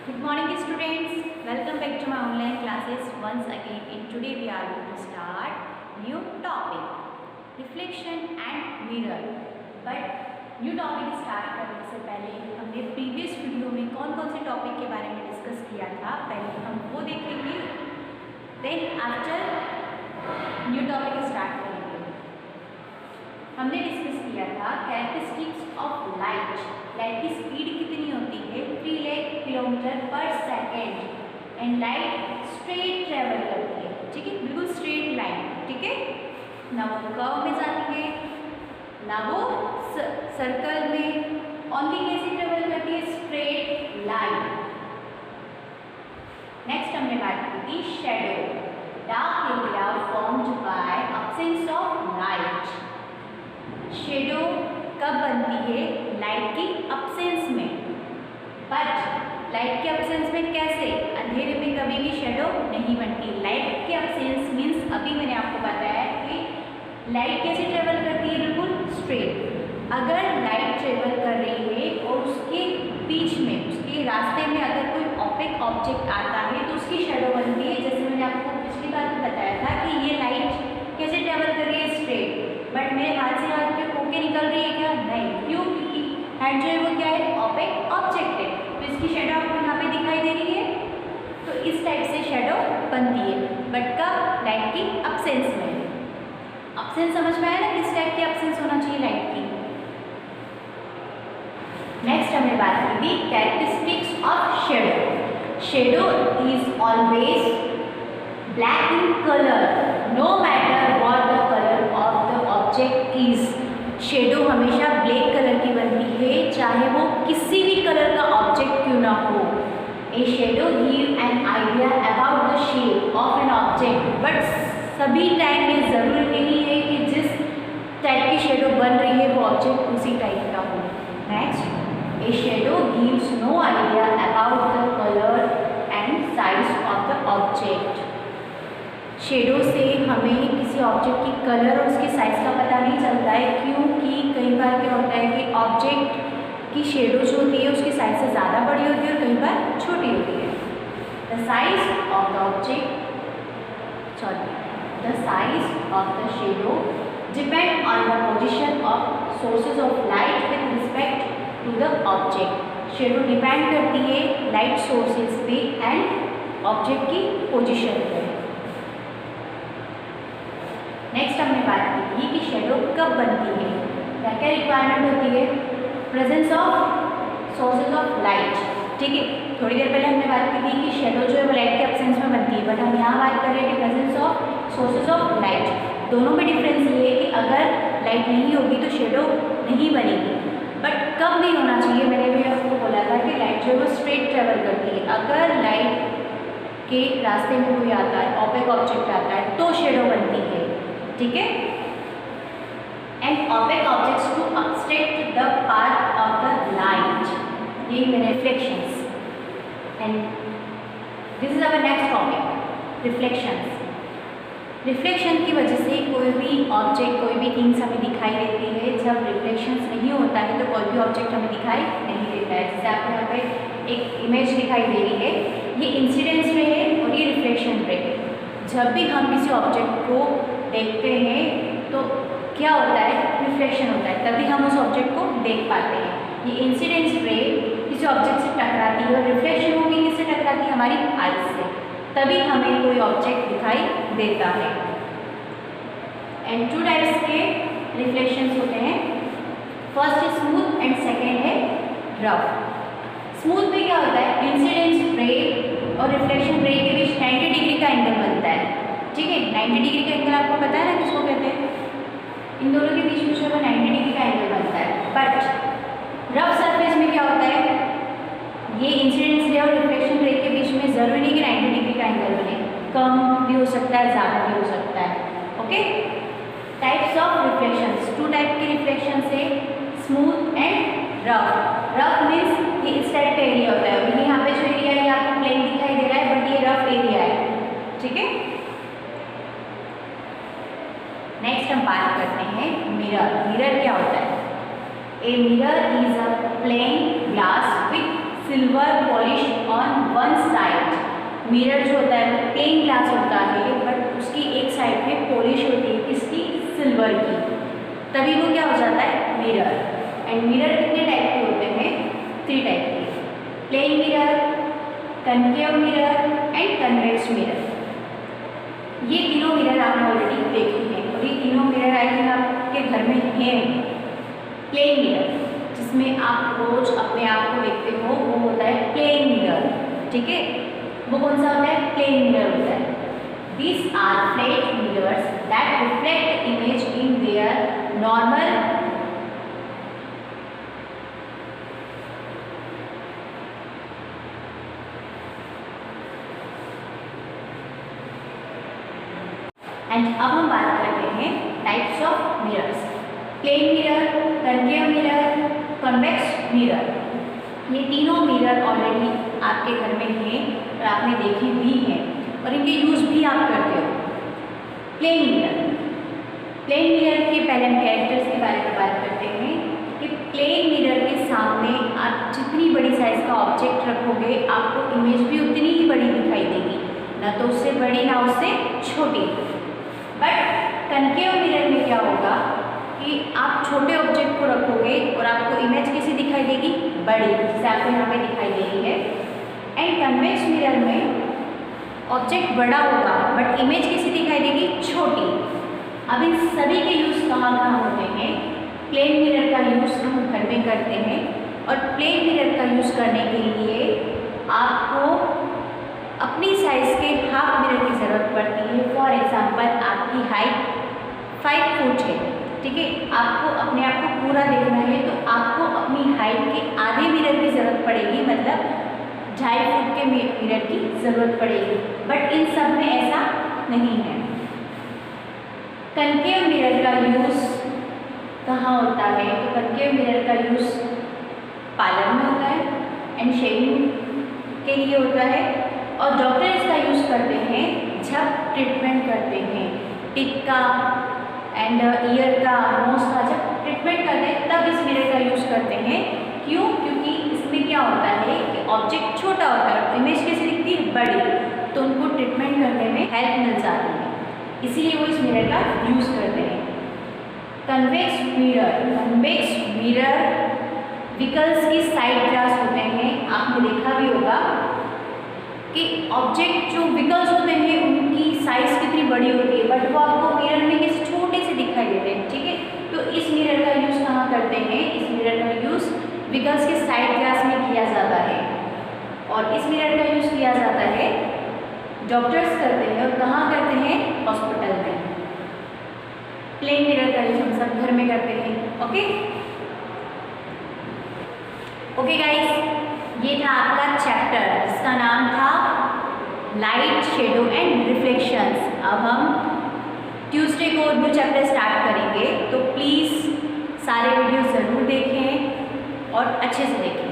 Good morning students, welcome back to my online classes once again. In today we are going to start new topic, reflection and mirror. But new topic start करने से पहले हमने previous video में कौन कौन से topic के बारे में डिस्कस किया था, पहले हम वो देखेंगे, then after new topic start करेंगे। हमने डिस्कस किया था कैरेक्टरिस्टिक्स ऑफ लाइट की स्पीड कितनी होती है 3 लाख किलोमीटर पर second and light straight travel करती है, ठीक है, बिल्कुल स्ट्रेट लाइन, ठीक है, ना वो कर्व में जाती है ना वो सर्कल में, ओनली कैसे ट्रेवल करती है, स्ट्रेट लाइन। नेक्स्ट हमने बात की थी shadow, dark area formed by absence of light. Shadow कब बनती है, लाइट की अब्सेंस में, बट लाइट के अब्सेंस में कैसे, अंधेरे में कभी भी शेडो नहीं बनती। लाइट के अब्सेंस मीन्स अभी मैंने आपको बताया कि लाइट कैसे ट्रेवल करती है, बिल्कुल स्ट्रेट। अगर लाइट ट्रेवल कर रही है और उसके बीच में, उसके रास्ते में अगर कोई ऑपेक ऑब्जेक्ट आता है तो उसकी शेडो बनती है। जैसे मैंने आपको पिछली बार बताया था कि ये लाइट कैसे ट्रेवल कर रही है, स्ट्रेट, बट मेरे हाथ से हाथ के होके निकल रही है क्या, नहीं, क्यों, क्योंकि हैंड जो है वो क्या है, ऑपेक ऑब्जेक्ट है, तो इसकी शेडो आपको यहाँ पे दिखाई दे रही है। तो इस टाइप से शेडो बनती है, बट कब, लाइट की अब्सेंस में। अब्सेंस समझ में आया ना, किस टाइप की अब्सेंस होना चाहिए लाइट की। नेक्स्ट हमने बात की थी characteristics of shadow. Shadow is always black in colour no matter what the colour of the object is. Shadow हमेशा ब्लैक कलर की बनती है, चाहे वो किसी भी कलर का ऑब्जेक्ट क्यों ना हो। A shadow give an idea about the shape of an object, but सभी टाइम ये ज़रूरी नहीं है कि जिस टाइप की शेडो बन रही है वो ऑब्जेक्ट उसी टाइप का हो। Next, a shadow gives no idea about the colour and size of the object. Shadow से हमें किसी ऑब्जेक्ट की कलर और उसके साइज़ का पता नहीं चलता है, क्योंकि कई बार क्या होता है कि ऑब्जेक्ट की शेडो जो होती है उसकी साइज़ से ज़्यादा बड़ी होती है और कई बार छोटी होती है। The size of the object, the size of the shadow depend on the position of sources of light with respect to the object. Shadow depend करती है लाइट सोर्सेज पे एंड ऑब्जेक्ट की पोजिशन पे। नेक्स्ट हमने बात की थी कि शेडो कब बनती है, क्या क्या रिक्वायरमेंट होती है, presence of sources of light, ठीक है। थोड़ी देर पहले हमने बात की थी कि शेडो जो है वो लाइट के एब्सेंस में बनती है, बट हम यहाँ बात कर रहे हैं कि presence of sources of light. दोनों में डिफरेंस ये है कि अगर लाइट नहीं होगी तो शेडो नहीं बनेगी, बट कब नहीं होना चाहिए, मैंने भी आपको बोला था कि लाइट जो है वो स्ट्रेट ट्रेवल करती है। अगर लाइट के रास्ते में कोई आता है, ऑपेक ऑब्जेक्ट आता है, तो शेडो बनती है, ठीक है। And opaque objects to obstruct the path of the light, ये मेरे reflections. And this is our next topic, reflections. Reflection की वजह से कोई भी ऑब्जेक्ट, कोई भी थिंग्स हमें दिखाई देती है। जब रिफ्लेक्शंस नहीं होता है तो कोई भी ऑब्जेक्ट हमें दिखाई नहीं देता है। जैसे आपको यहाँ पे एक इमेज दिखाई दे रही है, ये इंसिडेंस रे है और ये रिफ्लेक्शन रे है। जब भी हम किसी ऑब्जेक्ट को देखते हैं तो क्या होता है, रिफ्लेक्शन होता है, तभी हम उस ऑब्जेक्ट को देख पाते हैं। ये इंसिडेंस रे किसी ऑब्जेक्ट से टकराती है और रिफ्लेक्शन होगी किससे टकराती है, हमारी आइज से, तभी हमें कोई ऑब्जेक्ट दिखाई देता है। एंड टू टाइप्स के रिफ्लेक्शंस होते हैं, फर्स्ट है स्मूथ एंड सेकेंड है रफ। स्मूथ में क्या होता है, इंसिडेंस रे और रिफ्लेक्शन रे के बीच 90 डिग्री का एंगल बनता है, ठीक है। 90 डिग्री का एंगल आपको पता है ना किसको कहते हैं, इन दोनों के बीच में जो है 90 डिग्री का एंगल बनता है। बट रफ सरफेस में क्या होता है, ये इंसिडेंस रे और रिफ्लेक्शन रे के बीच में ज़रूरी नहीं कि 90 डिग्री का एंगल बने, कम भी हो सकता है, ज़्यादा भी हो सकता है, okay. Types of reflections, 2 type के रिफ्लेक्शन है, smooth and rough. Rough means ये इस टाइप का एरिया होता है, अभी यहाँ पे जो एरिया है आपको प्लेन दिखाई दे रहा है, बट ये रफ एरिया है, ठीक है। नेक्स्ट हम बात करते हैं मिरर। मिरर क्या होता है, a mirror is a plane glass with silver polish on mirror जो होता है वो प्लेन ग्लास होता है, बट उसकी एक साइड में पॉलिश होती है, किसकी? सिल्वर की, तभी वो क्या हो जाता है? मिरर। एंड मिरर कितने टाइप के होते हैं? 3 टाइप के, plane mirror, concave mirror and convex mirror. ये तीनों मिरर आपने ऑलरेडी देखे हैं, और ये तीनों मिरर आई थिंक आपके घर में हैं। प्लेन मिरर जिसमें आप रोज अपने आप को देखते हो वो होता है प्लेन मिरर, ठीक है? वो कौन सा होता है? प्लेन मिरर होता है। These are flat mirrors that reflect image in their normal and अब हम बात करते हैं types of mirrors. Plane mirror, concave mirror, convex mirror. ये तीनों मिरर ऑलरेडी आपके घर में हैं और आपने देखे भी हैं और इनके यूज़ भी आप करते हो। प्लेन मिरर, प्लेन मिरर के पहले हम कैरेक्टर्स के बारे में बात करते हैं कि प्लेन मिरर के सामने आप जितनी बड़ी साइज़ का ऑब्जेक्ट रखोगे आपको इमेज भी उतनी ही बड़ी दिखाई देगी, ना तो उससे बड़ी ना उससे छोटी। बट कनकेव मिरर में क्या होगा कि आप छोटे ऑब्जेक्ट को रखोगे और आपको इमेज कैसी दिखाई देगी? बड़ी, जैसे आपको यहाँ पे दिखाई दे रही है। एंड कन्वेक्स मिरर में ऑब्जेक्ट बड़ा होगा बट इमेज कैसी दिखाई देगी? छोटी। अब इन सभी के यूज़ कहाँ कहाँ होते हैं? प्लेन मिरर का यूज़ हम घर में करते हैं, और प्लेन मिरर का यूज़ करने के लिए आपको अपनी साइज़ के हाफ मिरर की ज़रूरत पड़ती है। फॉर एग्जांपल आपकी हाइट 5 फुट है, ठीक है? आपको अपने आप को पूरा देखना है तो आपको अपनी हाइट के आधे मिरर की ज़रूरत पड़ेगी, मतलब 2.5 फुट के मिरर की ज़रूरत पड़ेगी। बट इन सब में ऐसा नहीं है। कनकेव मिरर का यूज़ कहाँ होता है? तो कनकेव मिरर का यूज़ पार्लर में होता है एंड शेविंग के लिए होता है, और डॉक्टर इसका यूज़ करते हैं जब ट्रीटमेंट करते हैं टिक का एंड ईयर का, नोज का, जब ट्रीटमेंट करते हैं तब इस मिरर का यूज़ करते हैं। क्यों? क्योंकि इसमें क्या होता है कि ऑब्जेक्ट छोटा होता है, इमेज कैसी दिखती है? बड़ी, तो उनको ट्रीटमेंट करने में हेल्प मिल जाती है, इसीलिए वो इस मिरर का यूज़ करते हैं। Convex mirror, convex mirror vehicles की साइड ग्लास होते हैं। आपने देखा भी होगा कि ऑब्जेक्ट जो व्हीकल्स होते हैं उनकी साइज़ कितनी बड़ी होती है, बट वो आपको मिरर में किसी छोटे से दिखाई देते हैं, ठीक है? तो इस मिरर का यूज़ कहाँ करते हैं? इस मिरर का यूज़ व्हीकल्स के साइड ग्लास में किया जाता है, और इस मिरर का यूज़ किया जाता है डॉक्टर्स करते हैं, और कहाँ करते हैं? हॉस्पिटल में। प्लेन मिरर का यूज़ हम सब घर में करते हैं। ओके ओके गाइस, ये था आपका चैप्टर जिसका नाम था लाइट, शेडो एंड रिफ्लेक्शंस। अब हम ट्यूसडे को न्यू चैप्टर स्टार्ट करेंगे, तो प्लीज़ सारे वीडियो ज़रूर देखें और अच्छे से देखें।